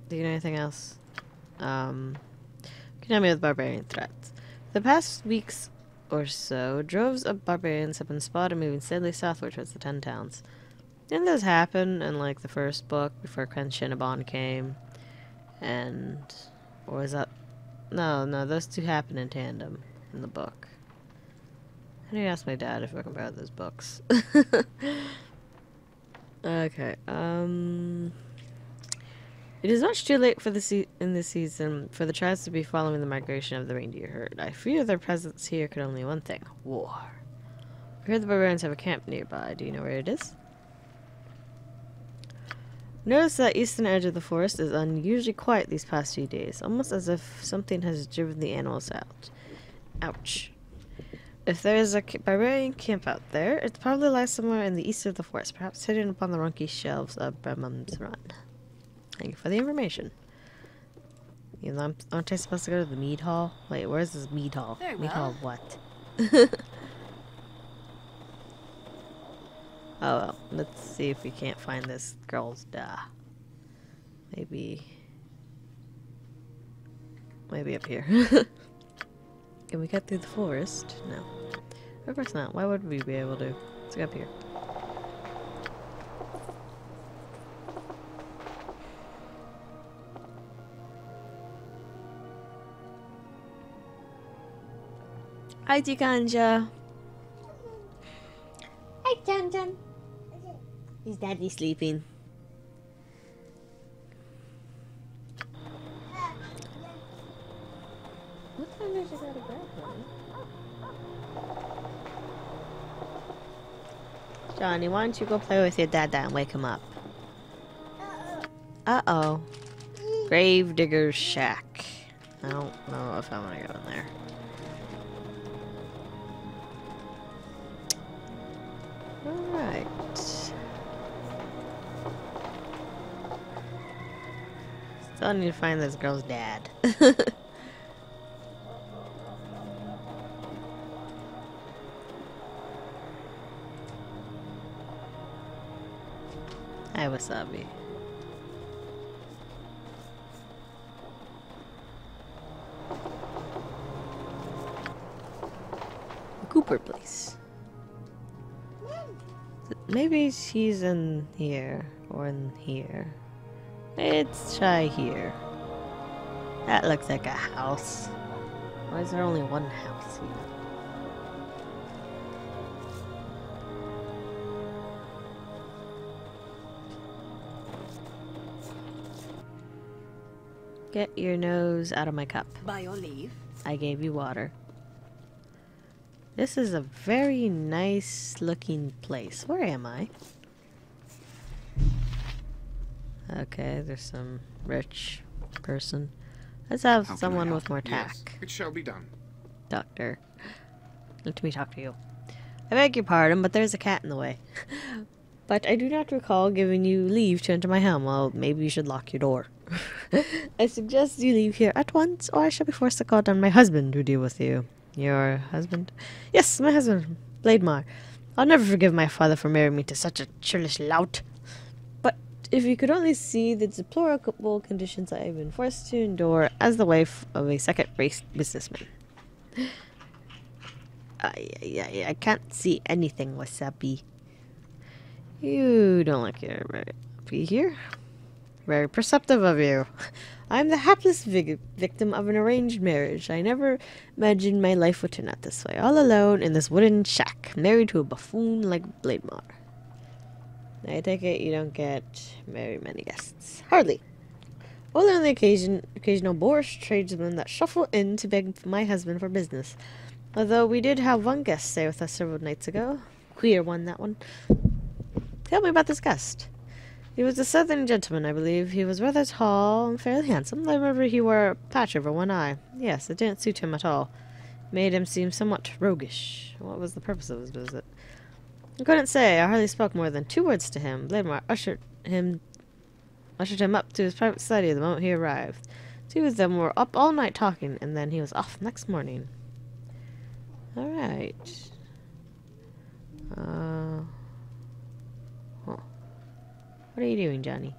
Do you know anything else? Can help me with barbarian threats. The past weeks or so, droves of barbarians have been spotted moving steadily southward towards the 10 towns. Didn't this happen in, like, the first book before Quen Shinabon came? And... or was that... No, those two happen in tandem in the book. I need to ask my dad if I compare those books. Okay, It is much too late for in this season for the tribes to be following the migration of the reindeer herd. I fear their presence here could only mean one thing: war. I heard the barbarians have a camp nearby. Do you know where it is? Notice that eastern edge of the forest is unusually quiet these past few days, almost as if something has driven the animals out. Ouch. If there is a barbarian camp out there, it probably lies somewhere in the east of the forest, perhaps hidden upon the rocky shelves of Bremham's Run. Thank you for the information. You know, aren't I supposed to go to the mead hall? Wait, where's this mead hall? Very Mead well. hall of what? Oh well, let's see if we can't find this girl's Maybe up here. Can we cut through the forest? No. Of course not. Why would we be able to? Let's go up here. Hi, Tikanja. Hi, Jan. Is Daddy sleeping? What time did you go to bed, honey? Johnny, why don't you go play with your dada and wake him up? Uh-oh. Gravedigger's Shack. I don't know if I want to go in there. Alright. Still need to find this girl's dad. Hi, Wasabi. The Cooper place. Maybe she's in here, or in here. Let's try here. That looks like a house. Why is there only one house here? Get your nose out of my cup. By your leave. I gave you water. This is a very nice looking place. Where am I? Okay, there's some rich person. Let's have How can I someone help? with more Yes, tact. it shall be done. Doctor. Let me talk to you. I beg your pardon, but there's a cat in the way. But I do not recall giving you leave to enter my home. Well, maybe you should lock your door. I suggest you leave here at once, or I shall be forced to call down my husband to deal with you. Your husband? Yes, my husband, Blademar. I'll never forgive my father for marrying me to such a churlish lout. But if you could only see the deplorable conditions I have been forced to endure as the wife of a second-rate businessman. I can't see anything, Wasabi. You don't like your be here? Very perceptive of you. I'm the hapless victim of an arranged marriage. I never imagined my life would turn out this way. All alone in this wooden shack, married to a buffoon like Blademar. I take it you don't get very many guests. Hardly. Only on the occasional boorish tradesmen that shuffle in to beg my husband for business. Although we did have one guest stay with us several nights ago. Queer one, that one. Tell me about this guest. He was a southern gentleman, I believe. He was rather tall and fairly handsome. I remember he wore a patch over one eye. Yes, it didn't suit him at all. It made him seem somewhat roguish. What was the purpose of his visit? I couldn't say. I hardly spoke more than 2 words to him. Blademar ushered him up to his private study the moment he arrived. 2 of them were up all night talking, and then he was off next morning. Alright. What are you doing, Johnny?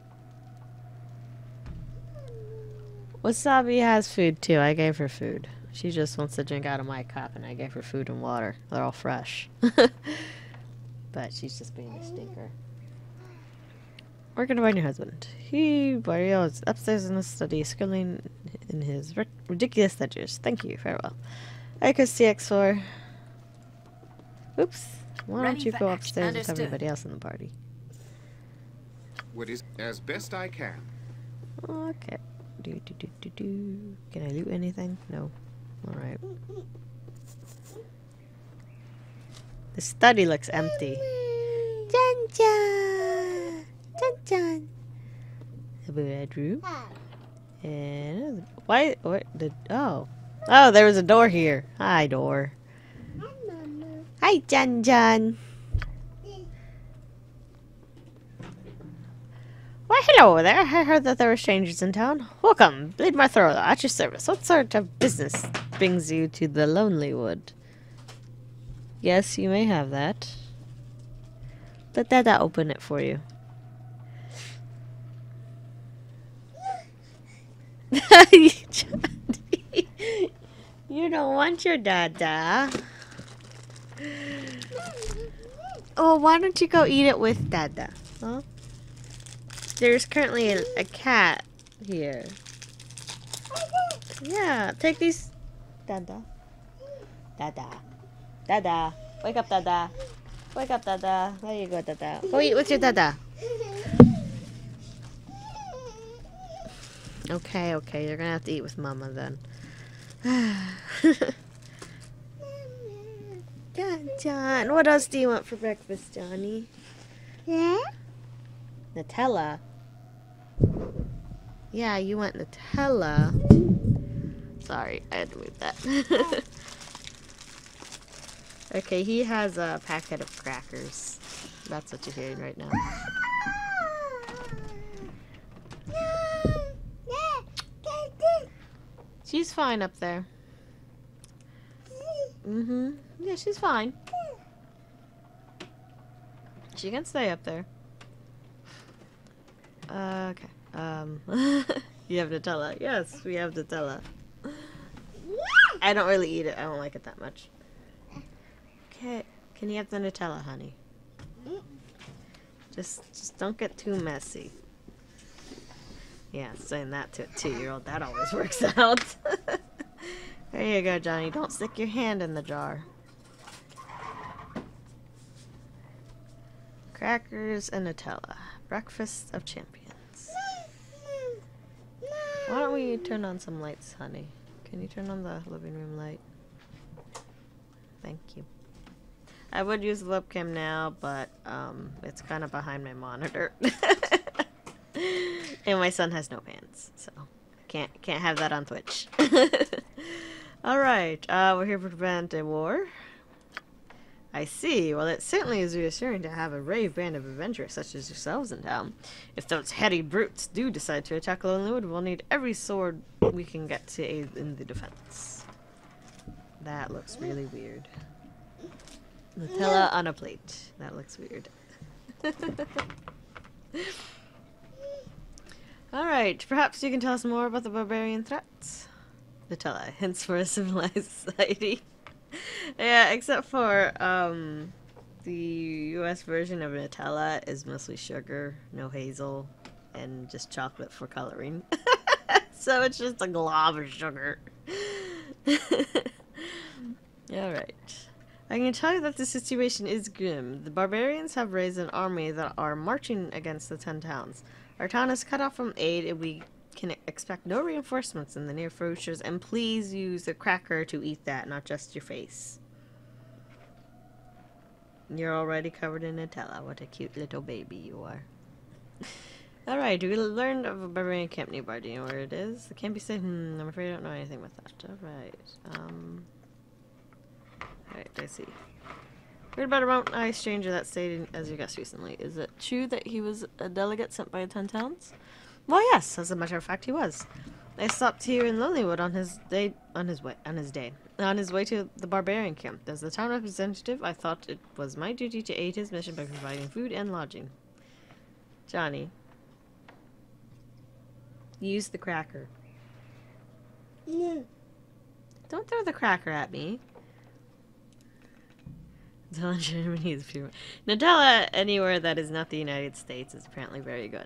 Wasabi has food too. I gave her food. She just wants to drink out of my cup, and I gave her food and water. They're all fresh. But she's just being a stinker. Where can I find your husband? Mario is upstairs in the study, scribbling in his ridiculous ledgers. Thank you. Farewell. Icos CX4. Oops. Why don't you go upstairs with everybody else in the party? What is as best I can. Okay. Can I loot anything? No. Alright. The study looks empty. Dun dun! Dun dun! The bedroom. And why? What did? Oh, oh! There was a door here. Hi, door. Hi, Jan Jan. Why, hello there. I heard that there were strangers in town. Welcome. Bleed my throat at your service. What sort of business brings you to the Lonely Wood? Yes, you may have that. Let Dada open it for you. You don't want your Dada. Oh, why don't you go eat it with Dada? Huh? There's currently a cat here. Yeah, take these. Dada. Dada. Dada. Wake up, Dada. Wake up, Dada. There you go, Dada. Go eat with your Dada. Okay, okay. You're gonna have to eat with Mama then. John, what else do you want for breakfast, Johnny? Yeah? Nutella. Yeah, you want Nutella. Sorry, I had to move that. Okay, he has a packet of crackers. That's what you're hearing right now. She's fine up there. Mm-hmm. Yeah, she's fine. She can stay up there. Okay. You have Nutella. Yes, we have Nutella. I don't really eat it. I don't like it that much. Okay. Can you have the Nutella, honey? Just don't get too messy. Yeah, saying that to a 2-year-old, that always works out. There you go, Johnny. Don't stick your hand in the jar. Crackers and Nutella. Breakfast of champions. Why don't we turn on some lights, honey? Can you turn on the living room light? Thank you. I would use the webcam now, but it's kind of behind my monitor. And my son has no hands, so can't have that on Twitch. Alright, we're here to prevent a war. I see. Well, it certainly is reassuring to have a brave band of adventurers such as yourselves in town. If those heady brutes do decide to attack Lonelywood, we'll need every sword we can get to aid in the defense. That looks really weird. Nutella on a plate. That looks weird. Alright, perhaps you can tell us more about the barbarian threats? Nutella, hints for a civilized society. Yeah, except for, the US version of Nutella is mostly sugar, no hazel, and just chocolate for coloring. So it's just a glob of sugar. Alright. I can tell you that the situation is grim. The barbarians have raised an army that are marching against the 10 towns. Our town is cut off from aid and we can expect no reinforcements in the near futures, and please use a cracker to eat that, not just your face. You're already covered in Nutella. What a cute little baby you are. Alright, we learned of a barbarian camp nearby. Do you know where it is? It can't be safe. I'm afraid I don't know anything with that. Alright. Alright, I see. Heard about a mountain ice stranger that stayed as your guest recently. Is it true that he was a delegate sent by 10 towns? Well, yes, as a matter of fact, he was. I stopped here in Lonelywood on his way to the barbarian camp. As the town representative, I thought it was my duty to aid his mission by providing food and lodging. Johnny, use the cracker. Don't throw the cracker at me. Germany is pure. Nutella anywhere that is not the United States is apparently very good.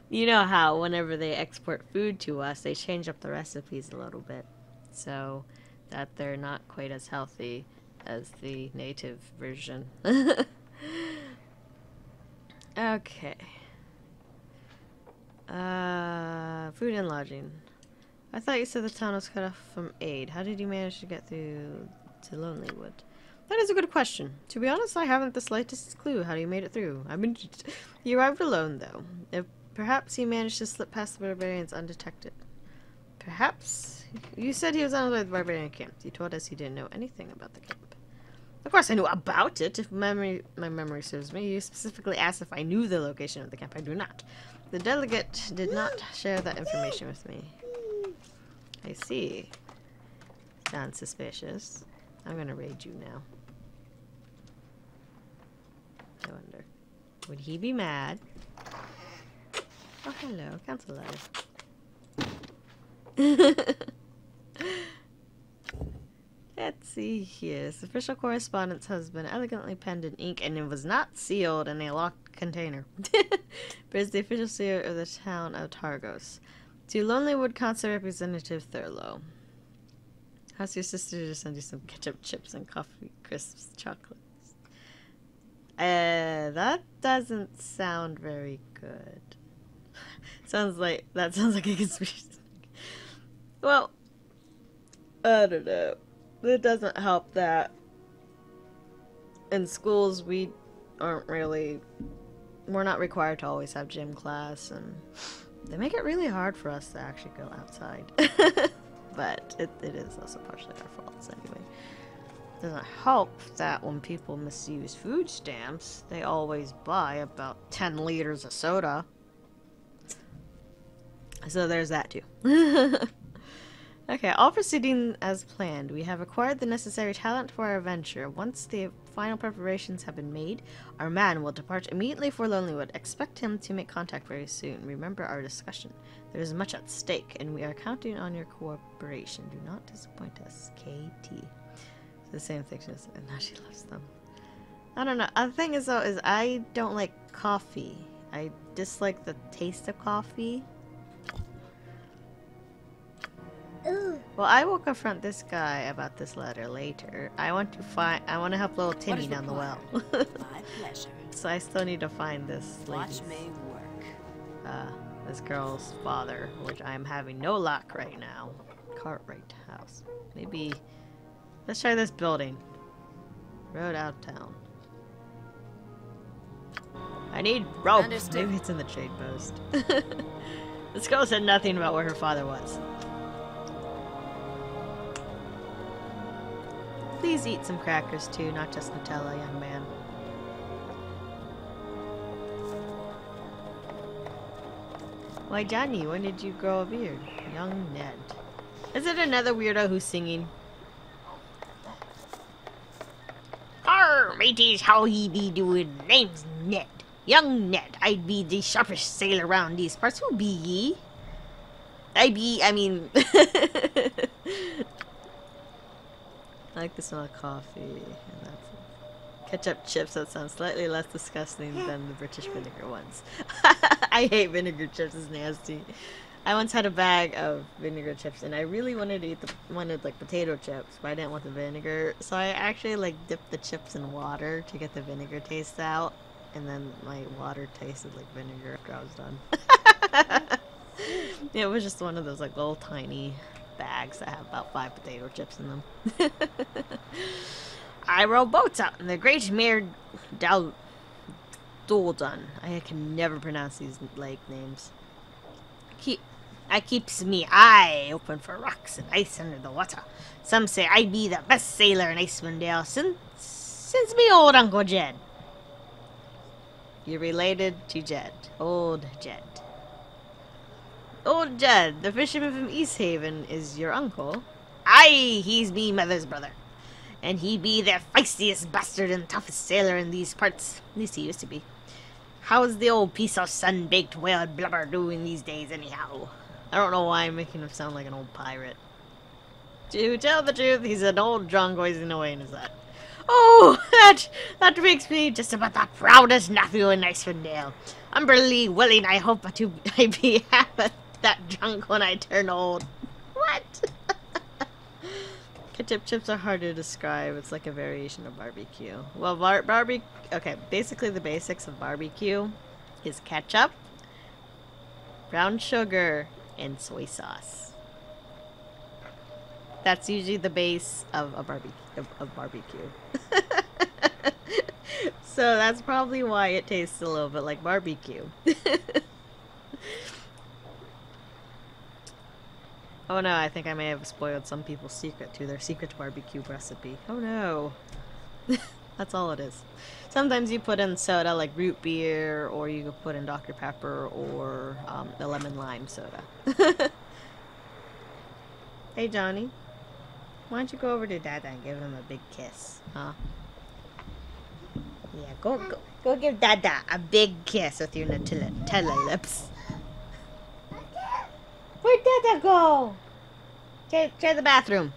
You know how whenever they export food to us, they change up the recipes a little bit so that they're not quite as healthy as the native version. Okay. Food and lodging. I thought you said the town was cut off from aid. How did you manage to get through to Lonelywood? That is a good question. To be honest, I haven't the slightest clue how you made it through. You arrived alone, though. If perhaps you managed to slip past the barbarians undetected. Perhaps? You said he was on the barbarian camp. You told us he didn't know anything about the camp. Of course I knew about it, if my memory serves me. You specifically asked if I knew the location of the camp. I do not. The delegate did not share that information with me. I see. Sounds suspicious. I'm gonna raid you now. I wonder. Would he be mad? Oh, hello. Council letter. Let's see here. This official correspondence has been elegantly penned in ink and it was not sealed in a locked container. But it's the official seal of the town of Targos. To Lonelywood Council Representative Thurlow. How's your sister to send you some ketchup chips and coffee crisps chocolates? That doesn't sound very good. That sounds like a conspiracy. Well, I don't know. It doesn't help that in schools we're not required to always have gym class, and they make it really hard for us to actually go outside. But it is also partially our faults anyway. It doesn't help that when people misuse food stamps, they always buy about 10 liters of soda. So there's that too. Okay, all proceeding as planned. We have acquired the necessary talent for our venture. Once the final preparations have been made, our man will depart immediately for Lonelywood. Expect him to make contact very soon. Remember our discussion. There is much at stake, and we are counting on your cooperation. Do not disappoint us, KT. So the same thing, and now she loves them. I don't know. The thing is, though, is I don't like coffee. I dislike the taste of coffee. Well, I will confront this guy about this letter later. I want to help little Timmy down the well. My pleasure. So I still need to find this Watch me work. this girl's father, which I'm having no luck right now. Cartwright House. Maybe let's try this building. Road out of town. I need rope. Understood. Maybe it's in the trade post. This girl said nothing about where her father was. Please eat some crackers too, not just Nutella, young man. Why, Johnny, when did you grow a beard? Young Ned. Is it another weirdo who's singing? Arr, mateys, how he be doing? Name's Ned. Young Ned. I'd be the sharpest sailor round these parts. Who be ye? I mean... I like the smell of coffee, and that's ketchup chips. That sounds slightly less disgusting than the British vinegar ones. I hate vinegar chips. It's nasty. I once had a bag of vinegar chips, and I really wanted to eat wanted like potato chips, but I didn't want the vinegar. So I actually like dipped the chips in water to get the vinegar taste out, and then my water tasted like vinegar after I was done. It was just one of those like little tiny bags that have about 5 potato chips in them. I row boats out in the Great Mere Doldon. I can never pronounce these lake names. I keeps me eye open for rocks and ice under the water. Some say I be the best sailor in Icewind Dale since me old Uncle Jed. You're related to Jed. Old Jed. Old Jed, the fisherman from East Haven, is your uncle. Aye, he's me mother's brother. And he be the feistiest bastard and toughest sailor in these parts. At least he used to be. How's the old piece of sun-baked whale blubber doing these days, anyhow? I don't know why I'm making him sound like an old pirate. To tell the truth, he's an old drunk wasting away in his hut. Oh, that makes me just about the proudest nephew in Icewind. I'm really willing, I hope I be half that drunk when I turn old. What? Ketchup chips are hard to describe. It's like a variation of barbecue. Well, barbecue. Okay, basically the basics of barbecue is ketchup, brown sugar, and soy sauce. That's usually the base of a barbecue. So that's probably why it tastes a little bit like barbecue. Oh no, I think I may have spoiled some people's secret to their secret barbecue recipe. Oh no. That's all it is. Sometimes you put in soda like root beer, or you could put in Dr. Pepper, or the lemon lime soda. Hey Johnny, why don't you go over to Dada and give him a big kiss, huh? Yeah, go give Dada a big kiss with your Nutella lips. Where'd Dada go? Try the bathroom.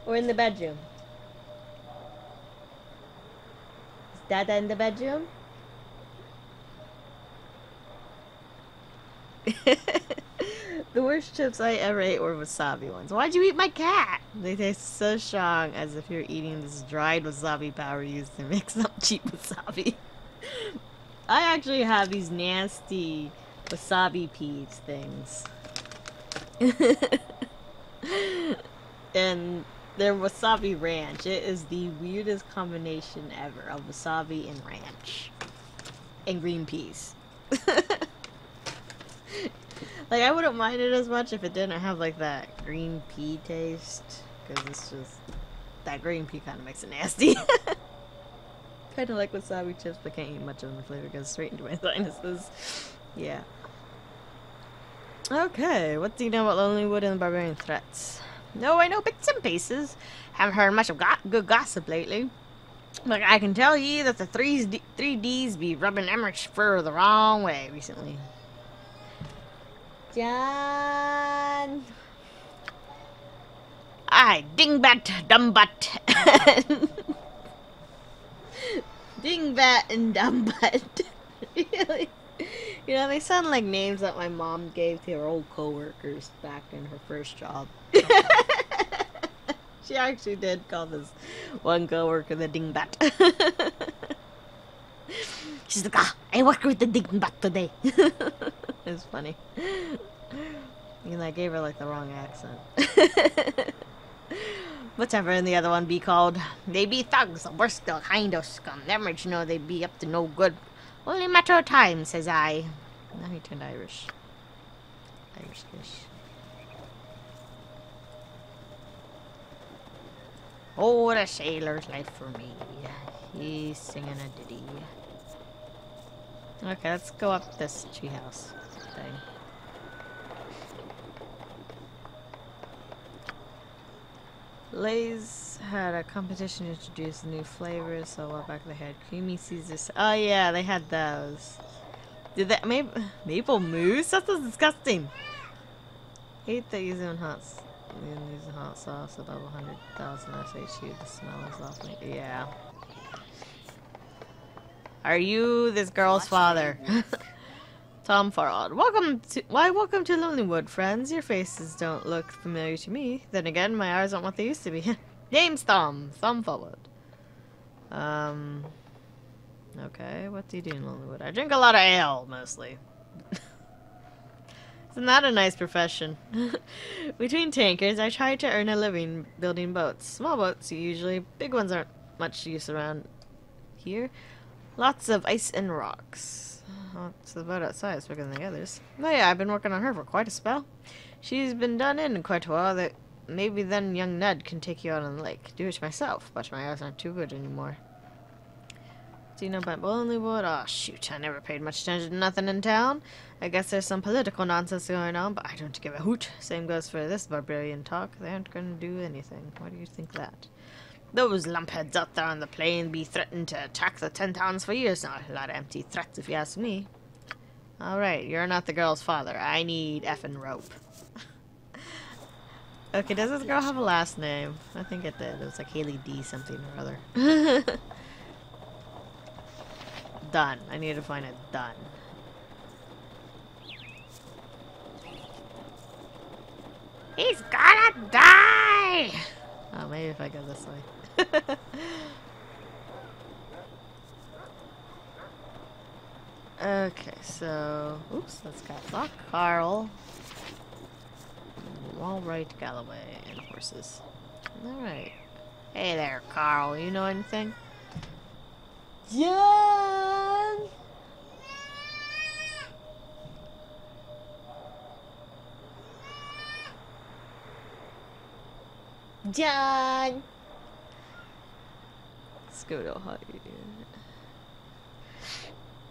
Or in the bedroom. Is Dada in the bedroom? The worst chips I ever ate were wasabi ones. Why'd you eat my cat? They taste so strong, as if you're eating this dried wasabi powder used to mix up cheap wasabi. I actually have these nasty wasabi peas things. And they're wasabi ranch. It is the weirdest combination ever of wasabi and ranch. And green peas. Like, I wouldn't mind it as much if it didn't have, like, that green pea taste. Because it's just... that green pea kind of makes it nasty. Kind of like wasabi chips, but can't eat much of the flavor. It goes straight into my sinuses. Yeah. Okay, what do you know about Lonelywood and the Barbarian threats? No, I know bits and pieces. Haven't heard much of good gossip lately. But I can tell ye that the 3Ds be rubbing Emmerich's fur the wrong way recently. John. Aye, dingbat, dumbbutt. Dingbat and dumbbutt. Really? You know, they sound like names that my mom gave to her old co-workers back in her first job. She actually did call this one co-worker the dingbat. She's like, I work with the dingbat today. It's funny. You know, I gave her like the wrong accent. Whatever, and the other one be called. They be thugs, the worst kind of scum. Never know they be up to no good. Only a matter of time, says I. Now he turned Irish. Irish-ish. Oh, what a sailor's life for me. He's singing a ditty. Okay, let's go up this treehouse thing. Lay's had a competition to introduce new flavors, so a while back they had creamy Caesar. Oh yeah, they had those. Did they maple mousse? That's disgusting. Hate that using hot sauce above 100,000 SHU. The smell is awful. Yeah. Are you this girl's father? Tom Farrod. Welcome to Lonelywood, friends. Your faces don't look familiar to me. Then again, my eyes aren't what they used to be. Name's Tom. Thumb forward. Okay, what do you do in Lonelywood? I drink a lot of ale, mostly. Isn't that a nice profession? Between tankers, I try to earn a living building boats. Small boats, usually. Big ones aren't much use around here. Lots of ice and rocks. Oh, it's the boat outside is bigger than the others. Oh yeah, I've been working on her for quite a spell. She's been done in quite a while. That maybe then young Ned can take you out on the lake. Do it myself, but my eyes aren't too good anymore. Do you know about Lonelywood? Oh shoot, I never paid much attention to nothing in town. I guess there's some political nonsense going on, but I don't give a hoot. Same goes for this barbarian talk. They aren't going to do anything. Why do you think that? Those lumpheads out there on the plain be threatened to attack the 10 towns for years now. A lot of empty threats, if you ask me. Alright, you're not the girl's father. I need effing rope. Okay, does this girl have a last name? I think it did. It was like Haley D something or other. Done. I need to find it. Done. He's gonna die! Oh, maybe if I go this way. Okay, so... Oops, that's got Doc, Carl. Walright, Galloway, and horses. Alright. Hey there, Carl. You know anything? John! John! Scoto, how do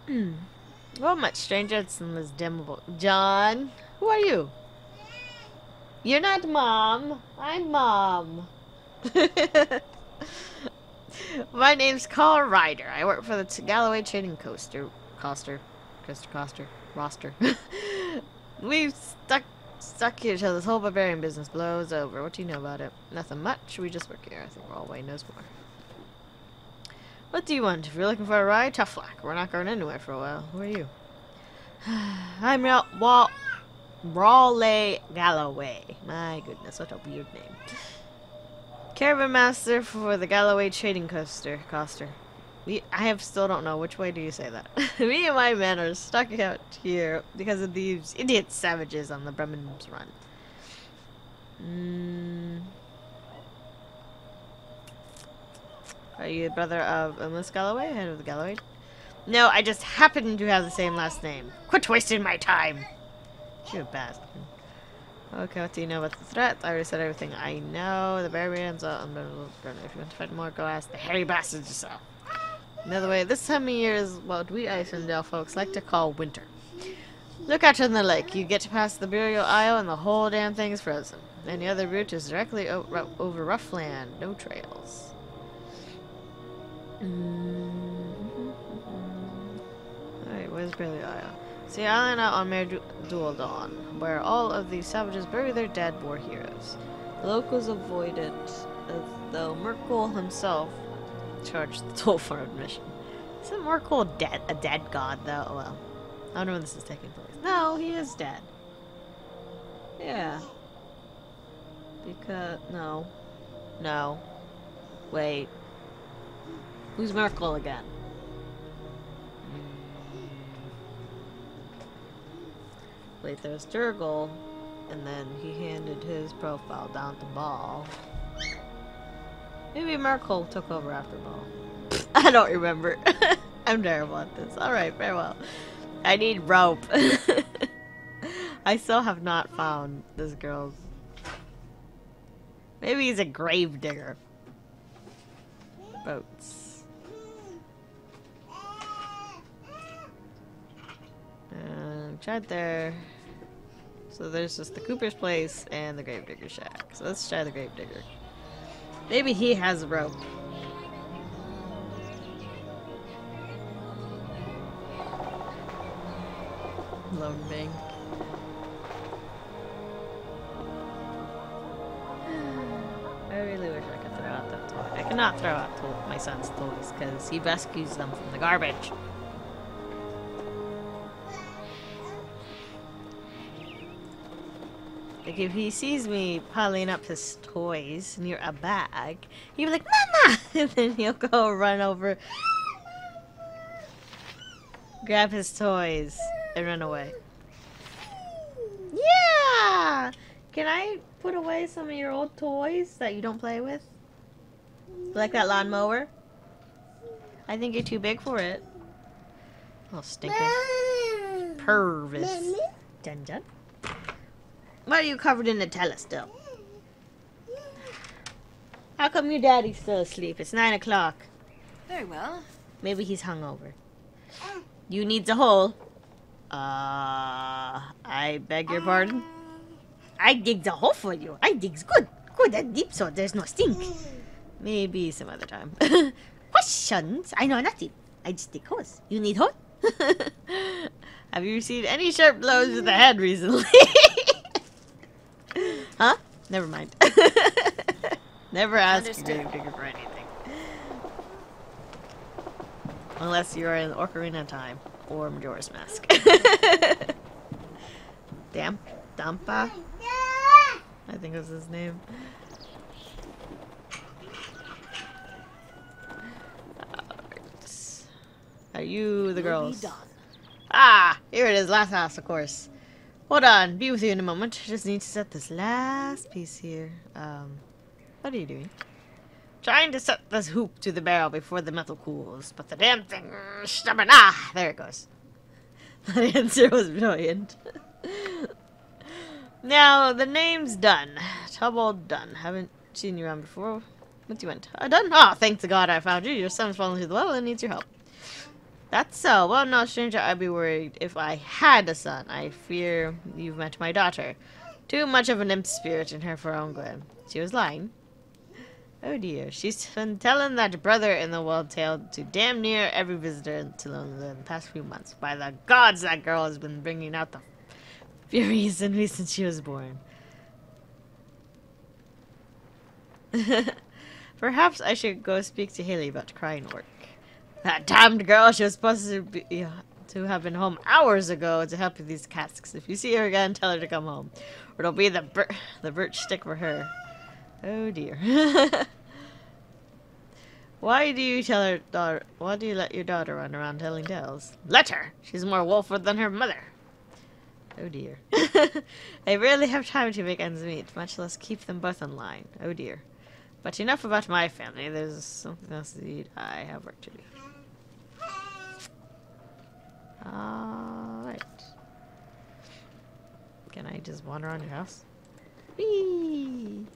you... Well, much stranger than this dimmable... John? Who are you? You're not Mom. I'm Mom. My name's Carl Ryder. I work for the Galloway Trading Roster. We've stuck here till this whole barbarian business blows over. What do you know about it? Nothing much. We just work here. I think Rawlway knows more. What do you want? If you're looking for a ride, tough luck. We're not going anywhere for a while. Who are you? I'm Rawley Galloway. My goodness, what a weird name. Caravan master for the Galloway Trading Coaster. I still don't know. Which way do you say that? Me and my men are stuck out here because of these idiot savages on the Bremen's Run. Are you the brother of Miss Galloway, head of the Galloway? No, I just happen to have the same last name. Quit wasting my time! You bastard. Okay, what do you know about the threat? I already said everything I know. The barbarians are on the... If you want to fight more, go ask the hairy bastards yourself. Another way, this time of year is what we Icewind folks like to call winter. Look out on the lake. You get to pass the burial isle and the whole damn thing is frozen. Any other route is directly over rough land. No trails. Alright, where's Burial Isle? It's the island out on Mare Dualdon, where all of these savages bury their dead war heroes. The locals avoid it, as though Merkel himself charged the toll for admission. Isn't Merkel a dead god, though? Well, I don't know when this is taking place. No, he is dead. Yeah. Because... No. No. Wait. Who's Merkel again? Wait, there's Durgal, and then he handed his profile down to Ball. Maybe Merkel took over after Ball. I don't remember. I'm terrible at this. Alright, farewell. I need rope. I still have not found this girl's... Maybe he's a grave digger. Boats. Tried there. So there's just the Cooper's place and the Gravedigger shack. So let's try the Gravedigger. Maybe he has a rope. Lone Bank. I really wish I could throw out that toy. I cannot throw out my son's toys because he rescues them from the garbage. Like, if he sees me piling up his toys near a bag, he'll be like, Mama! And then he'll go run over, grab his toys, and run away. Yeah! Can I put away some of your old toys that you don't play with? Like that lawnmower? I think you're too big for it. Oh, stinker. Pervis. Dun dun. Why are you covered in Nutella still? How come your daddy's still asleep? It's 9 o'clock. Very well. Maybe he's hungover. You needs a hole. I beg your pardon? I digged a hole for you. I digs good. Good and deep so there's no stink. Maybe some other time. Questions? I know nothing. I just dig holes. You need hole? Have you received any sharp blows with the head recently? Huh? Never mind. Never ask your grave digger for anything. Unless you're in Ocarina of Time or Majora's Mask. Dampa? I think was his name. Are you the girls? Ah! Here it is, last house, of course. Hold on, be with you in a moment. Just need to set this last piece here. What are you doing? Trying to set this hoop to the barrel before the metal cools, but the damn thing stubborn. Ah! There it goes. That answer was brilliant. Now, the name's Dunn. Tubald Dunn. Haven't seen you around before. What do you want? Dunn? Oh, thank to God I found you. Your son's fallen into the well and needs your help. That's so. Well, no, stranger, I'd be worried if I had a son. I fear you've met my daughter. Too much of an imp spirit in her for her own good. She was lying. Oh dear. She's been telling that brother in the wild tale to damn near every visitor to London in the past few months. By the gods, that girl has been bringing out the furies in me since she was born. Perhaps I should go speak to Haley about crying work. That damned girl, she was supposed to have been home hours ago to help with these casks. If you see her again, tell her to come home. Or it'll be the birch stick for her. Oh dear. Why do you let your daughter run around telling tales? Let her! She's more wolford than her mother. Oh dear. I rarely have time to make ends meet, much less keep them both in line. Oh dear. But enough about my family. There's something else to eat. I have work to do. Alright. Can I just wander around your house? Whee!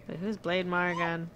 Wait, who's Blade Mar again?